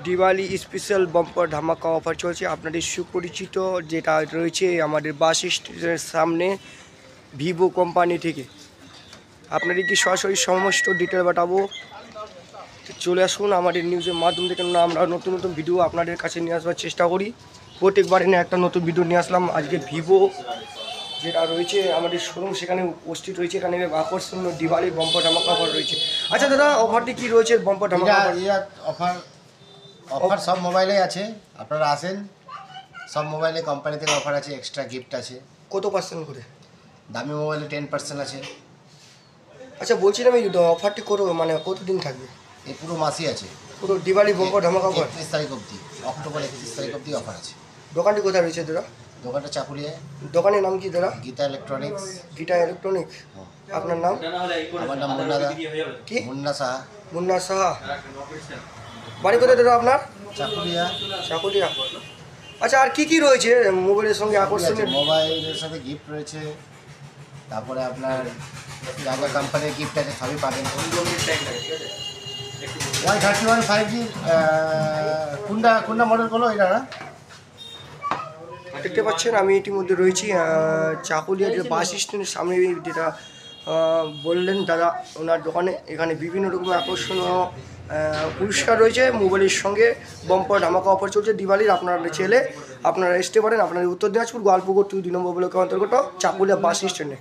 Diwali special bumper ধামাকা offer চলছে আপনাদের সুপরিচিত যেটা রয়েছে আমাদের বাস স্টেশনের সামনে ভিভো কোম্পানি থেকে। আপনাদের কি সরাসরি সমস্ত ডিটেল বাটাবো, চলে আসুন আমাদের নিউজের মাধ্যম থেকে। আমরা নতুন নতুন ভিডিও আপনাদের কাছে নিয়ে আসবার চেষ্টা করি, প্রত্যেকবারে নিয়ে একটা নতুন ভিডিও নিয়ে আসলাম। আজকে ভিভো যেটা রয়েছে আমাদের শোরুম সেখানে উপস্থিত রয়েছে, এখানে আকর্ষণীয় দিওয়ালি বাম্পার ধামাকা অফার রয়েছে। আচ্ছা দাদা, অফারটি কি রয়েছে বাম্পার ধামাকা অফার? অফার সব মোবাইলে আছে, আপনারা আসেন। সব মোবাইলে কোম্পানি থেকে অফার আছে, এক্সট্রা গিফট আছে। কত পার্সেন্ট করে? দামি মোবাইলে 10% আছে। আচ্ছা বলছিলাম এই অফারটি কতদিন থাকবে? এই পুরো মাসই আছে, পুরো দিওয়ালি বাম্পার ধামাকা অফার 31 তারিখ অবধি, অক্টোবর 31 তারিখ অবধি অফার আছে। দোকানটি কোথায় রয়েছে দাদা? দোকানটা চাকুলিয়া। দোকানের নাম কি দাদা? গীতা ইলেকট্রনিক্স। গীতা ইলেকট্রনিক। আপনার নাম? আমার নাম কি? মুন্না সাহা। মুন্না সাহা। বাড়ি কোথায় দাদা আপনার? চাকুলিয়া। চাকুলিয়া। আচ্ছা, আর কি কি রয়েছে মোবাইলের সঙ্গে আকর্ষণীয়? মোবাইলের সাথে গিফট রয়েছে, তারপরে আপনার যা যা কোম্পানির গিফট আছে সবই পাবেন। Y31 5G কোনটা মডেল করলো এটা না? দেখতে পাচ্ছেন আমি ইতিমধ্যে রয়েছি চাকুলিয়া যে বাস স্ট্যান্ডের সামনে, যেটা বললেন দাদা ওনার দোকানে। এখানে বিভিন্ন রকমের আকর্ষণীয় পুরস্কার রয়েছে, মোবাইলের সঙ্গে বাম্পার ধামাকা অফার চলছে দিওয়ালির। আপনারা ছেলে আপনারা আসতে পারেন। আপনার উত্তর দিনাজপুর গোয়ালপুকুর 2 নম্বর ব্লকের অন্তর্গত চাকুলিয়া বাস স্ট্যান্ডে।